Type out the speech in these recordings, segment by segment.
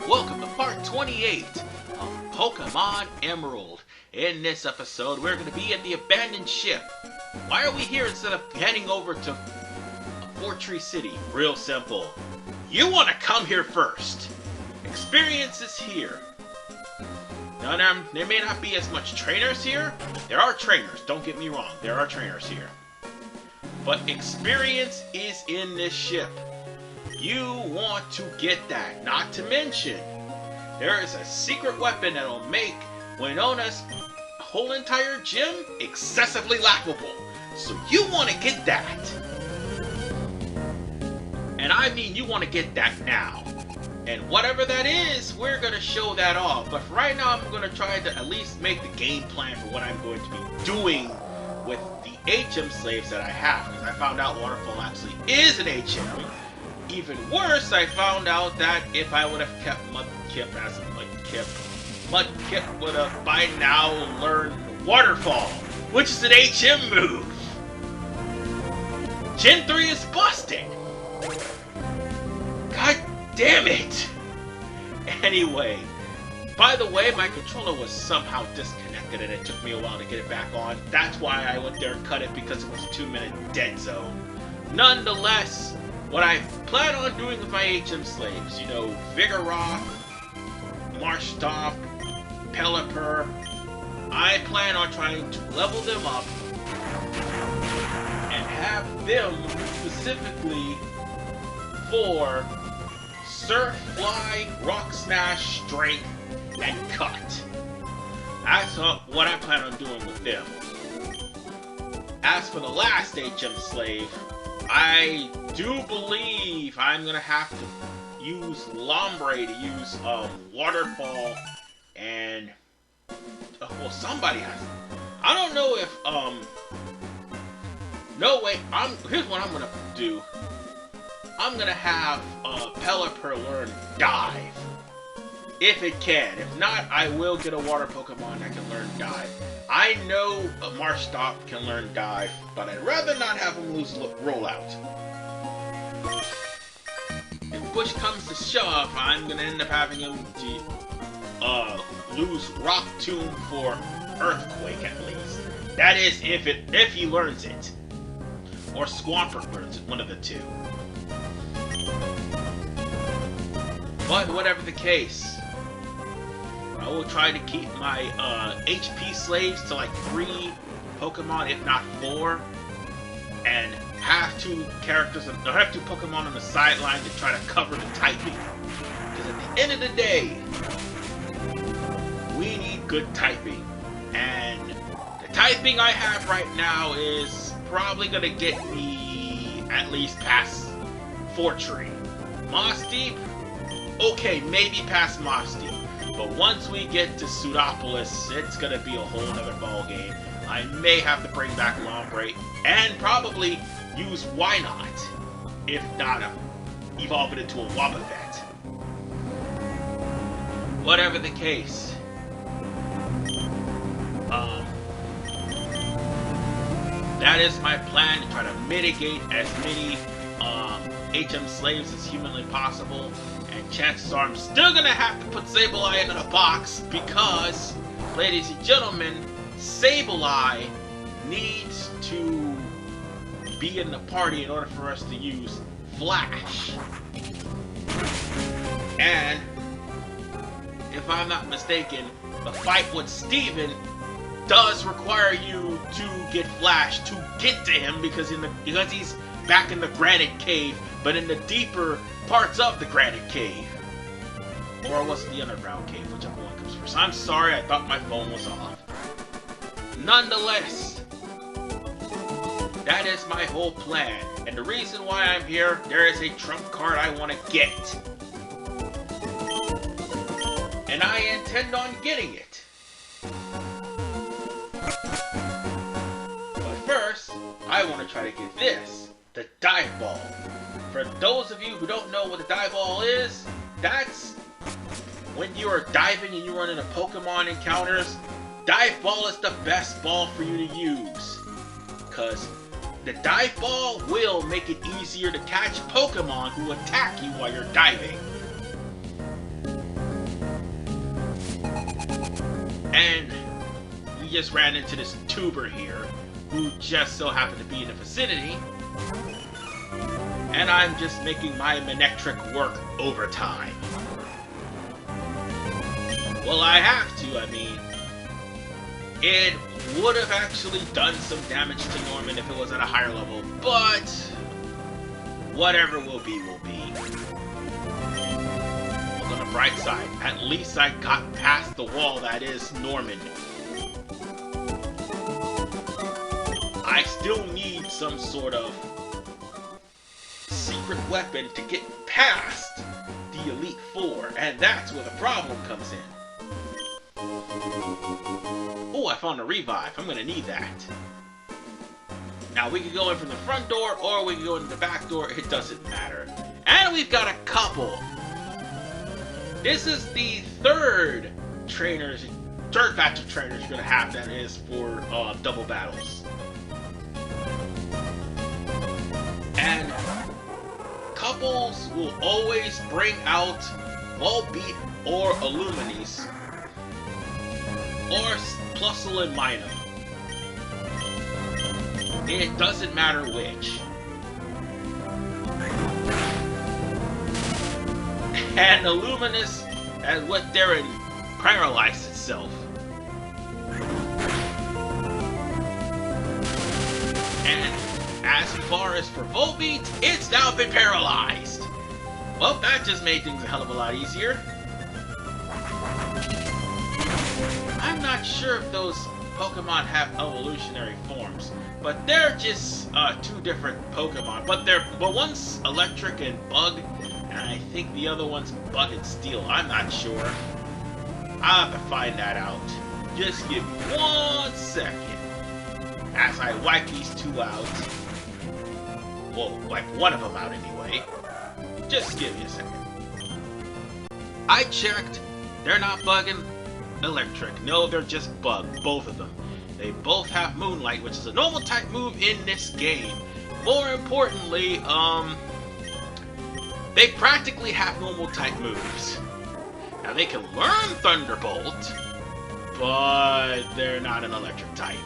welcome to part 28 of Pokemon Emerald. In this episode, we're going to be at the abandoned ship. Why are we here instead of heading over to Fortree City? Real simple. You want to come here first. Experience is here. Now, there may not be as much trainers here. There are trainers, don't get me wrong. There are trainers here. But experience is in this ship. You want to get that. Not to mention, there is a secret weapon that will make Winona's whole entire gym excessively laughable. So you want to get that. And I mean you want to get that now. And whatever that is, we're going to show that off. But for right now, I'm going to try to at least make the game plan for what I'm going to be doing with the HM slaves that I have. Because I found out Waterfall actually is an HM. Even worse, I found out that if I would have kept Mudkip as a Mudkip would have by now learned Waterfall, which is an HM move. Gen 3 is busting. God damn it. Anyway, by the way, my controller was somehow disconnected and it took me a while to get it back on. That's why I went there and cut it, because it was a 2-minute dead zone. Nonetheless, what I plan on doing with my HM slaves, you know, Vigoroth, Marshtomp, Pelipper, I plan on trying to level them up and have them specifically for Surf, Fly, Rock Smash, Strength, and Cut. That's what I plan on doing with them. As for the last HM slave, I do believe I'm gonna have to use Lombre to use Waterfall and well, somebody has. I don't know if no wait. Here's what I'm gonna do. I'm gonna have Pelipper learn Dive if it can. If not, I will get a water Pokemon that can learn Dive. I know a Marshtomp can learn Dive, but I'd rather not have him lose Rollout. If push comes to shove, I'm gonna end up having him to lose Rock Tomb for Earthquake at least. That is if he learns it, or Swampert learns it, one of the two. But whatever the case, I will try to keep my HP slaves to like 3 Pokemon, if not 4, and have 2 characters, or have 2 Pokemon on the sideline to try to cover the typing. Because at the end of the day, we need good typing, and the typing I have right now is probably gonna get me at least past Fortree. Moss Deep, okay, maybe past Moss Deep. But once we get to Pseudopolis, it's gonna be a whole other ball game. I may have to bring back Lombre and probably use Why Not, if not evolve it into a Wobbuffet. Whatever the case, that is my plan, to try to mitigate as many HM slaves as humanly possible. And chances are I'm still gonna have to put Sableye in a box because, ladies and gentlemen, Sableye needs to be in the party in order for us to use Flash. And if I'm not mistaken, the fight with Steven does require you to get Flash to get to him because he's back in the Granite Cave, but in the deeper parts of the Granite Cave. Or was it the Underground Cave, whichever one comes first. I'm sorry, I thought my phone was off. Nonetheless, that is my whole plan. And the reason why I'm here, there is a trump card I want to get. And I intend on getting it. But first, I want to try to get this, the Dive Ball. For those of you who don't know what the Dive Ball is, that's when you are diving and you run into Pokemon encounters. Dive Ball is the best ball for you to use, because the Dive Ball will make it easier to catch Pokemon who attack you while you're diving. just ran into this tuber here, who just so happened to be in the vicinity. And I'm just making my Manectric work overtime. Well, I have to, I mean, it would have actually done some damage to Norman if it was at a higher level, but whatever will be, will be. On the bright side, at least I got past the wall that is Norman. I still need some sort of secret weapon to get past the Elite Four, and that's where the problem comes in. Oh, I found a revive. I'm gonna need that. Now, we can go in from the front door, or we can go in the back door. It doesn't matter. And we've got a couple. This is the third batch of trainers you're gonna have that is for double battles. And couples will always bring out Volbeat or Illuminis, or Plusle and Minor. It doesn't matter which. And Illuminus, as what they're paralyzed itself. And as far as for Volbeat, it's now been paralyzed. Well, that just made things a hell of a lot easier. I'm not sure if those Pokemon have evolutionary forms, but they're just two different Pokemon. But one's electric and bug, and I think the other one's bug and steel. I'm not sure. I'll have to find that out. Just give me 1 second as I wipe these two out. Well, wipe one of them out anyway. Just give me a second. I checked. They're not bugging electric. No, they're just bug. Both of them. They both have Moonlight, which is a normal type move in this game. More importantly, they practically have normal type moves. Now they can learn Thunderbolt, but they're not an electric type.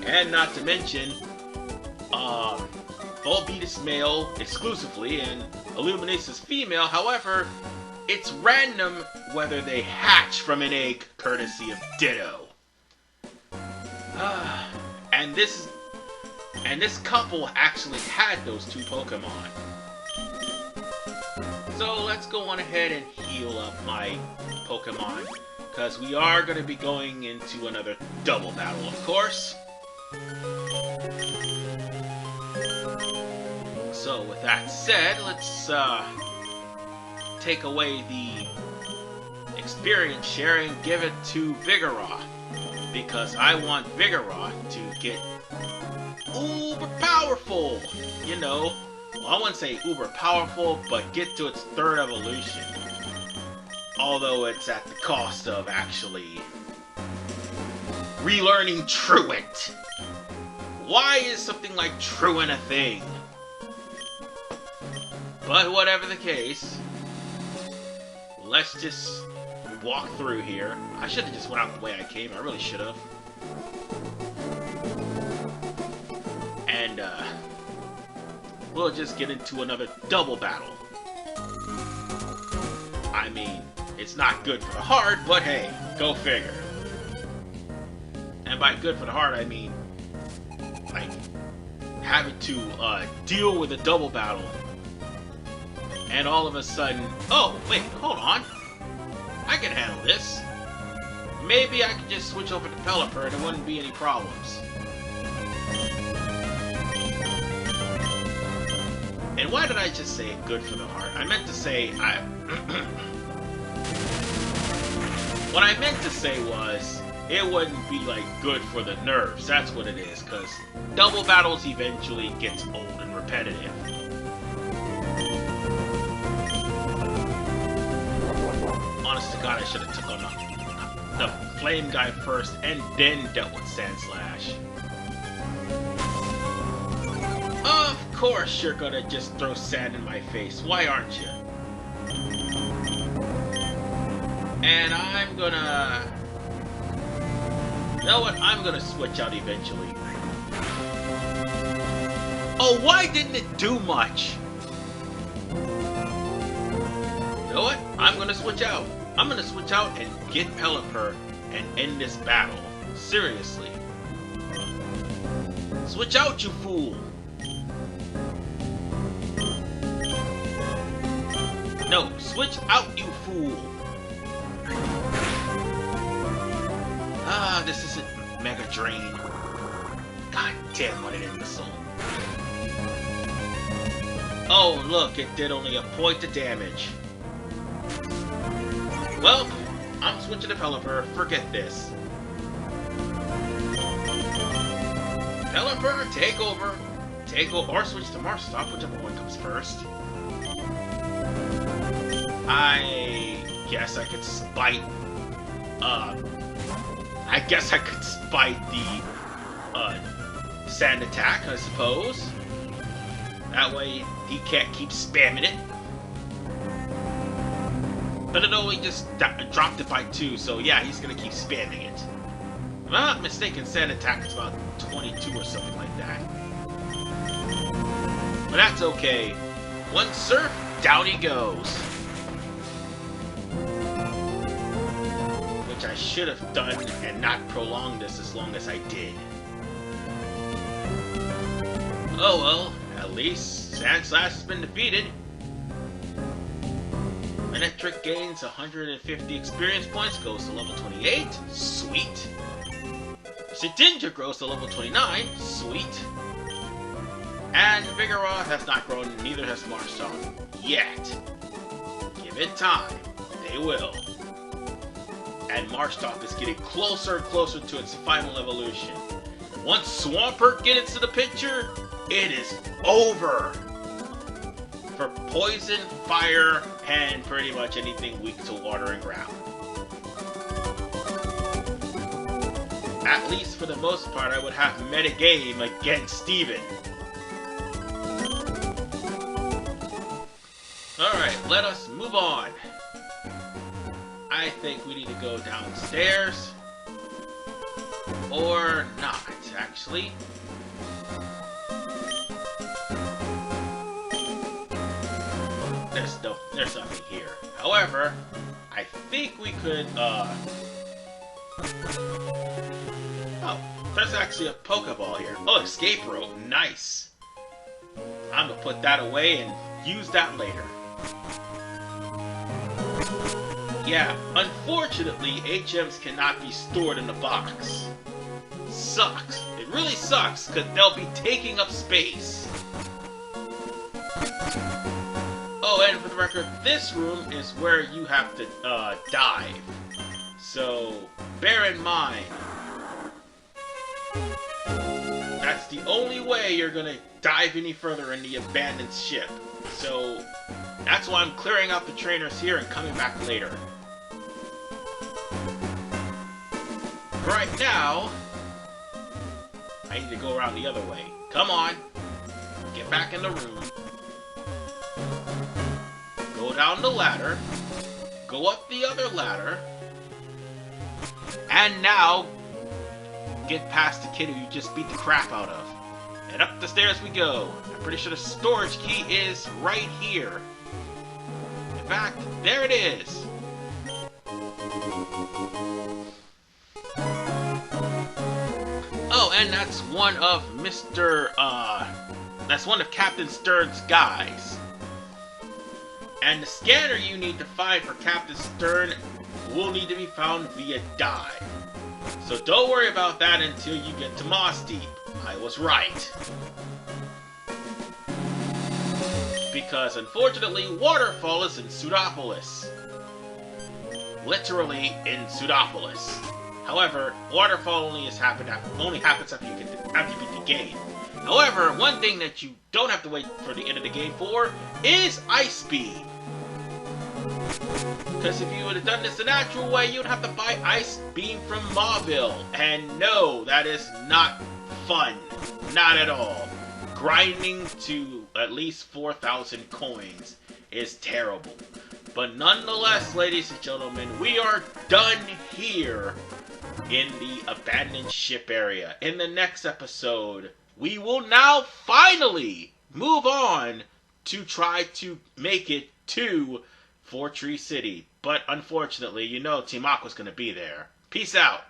And not to mention, Volbeat is male exclusively, and Illuminus is female. However, it's random whether they hatch from an egg, courtesy of Ditto. And this couple actually had those two Pokemon. So let's go on ahead and heal up my Pokemon, because we are going to be going into another double battle, of course. So with that said, let's take away the experience share and give it to Vigoroth, because I want Vigoroth to get uber powerful. You know, well, I wouldn't say uber powerful, but get to its third evolution. Although it's at the cost of actually relearning Truant. Why is something like Truant a thing? But whatever the case, let's just walk through here. I should have just went out the way I came. I really should have. And we'll just get into another double battle. I mean, it's not good for the heart, but hey, go figure. And by good for the heart, I mean like having to deal with a double battle. And all of a sudden, oh, wait, hold on. I can handle this. Maybe I could just switch over to Pelipper and there wouldn't be any problems. And why did I just say good for the heart? I meant to say, what I meant to say was, it wouldn't be like good for the nerves. That's what it is, because double battles eventually gets old and repetitive. Honest to God, I should have took on the flame guy first and then dealt with Sandslash. Of course you're gonna just throw sand in my face. Why aren't you? And I'm gonna know what? I'm gonna switch out eventually. Oh, why didn't it do much? You know what? I'm gonna switch out. I'm gonna switch out and get Pelipper and end this battle. Seriously. Switch out, you fool! No, switch out, you fool! Ah, this isn't Mega Drain. God damn, what an imbecile. Oh, look, it did only a point of damage. Well, I'm switching to Pelipper. Forget this. Pelipper, take over. Take over, or switch to Marstop, whichever one comes first. I guess I could spite. I guess I could spite the sand attack, I suppose. That way he can't keep spamming it. But it only just dropped it by 2, so yeah, he's gonna keep spamming it. If I'm not mistaken, sand attack is about 22 or something like that. But that's okay. One surf, down he goes. Which I should have done and not prolonged this as long as I did. Oh well, at least Sandslash has been defeated. Manectric gains 150 experience points, goes to level 28, sweet. Shedinja grows to level 29, sweet. And Vigoroth has not grown, neither has Marstop. Yet. Give it time. They will. And Marstop is getting closer and closer to its final evolution. Once Swampert gets into the picture, it is over. For poison, fire, and pretty much anything weak to water and ground. At least for the most part, I would have metagame against Steven. Alright, let us move on. I think we need to go downstairs. Or not, actually. There's nothing here. However, I think we could, oh, there's actually a Pokeball here. Oh, escape rope, nice. I'm gonna put that away and use that later. Yeah, unfortunately, HMs cannot be stored in the box. Sucks. It really sucks, because they'll be taking up space. Oh, and for the record, this room is where you have to dive. So, bear in mind, that's the only way you're gonna dive any further in the abandoned ship. So, that's why I'm clearing out the trainers here and coming back later. Right now, I need to go around the other way. Come on, get back in the room. Go down the ladder, go up the other ladder, and now get past the kid who you just beat the crap out of. And up the stairs we go. I'm pretty sure the storage key is right here. In fact, there it is. Oh, and that's one of that's one of Captain Stern's guys. And the scanner you need to find for Captain Stern will need to be found via dive. So don't worry about that until you get to Moss Deep. I was right. Because unfortunately, Waterfall is in Pseudopolis. Literally in Pseudopolis. However, Waterfall only happens after you beat the game. However, one thing that you don't have to wait for the end of the game for is Ice Beam. Because if you would have done this the natural way, you'd have to buy Ice Beam from Mauville. And no, that is not fun. Not at all. Grinding to at least 4,000 coins is terrible. But nonetheless, ladies and gentlemen, we are done here in the abandoned ship area. In the next episode, we will now finally move on to try to make it to Fortree City. But unfortunately, Team Aqua's going to be there. Peace out.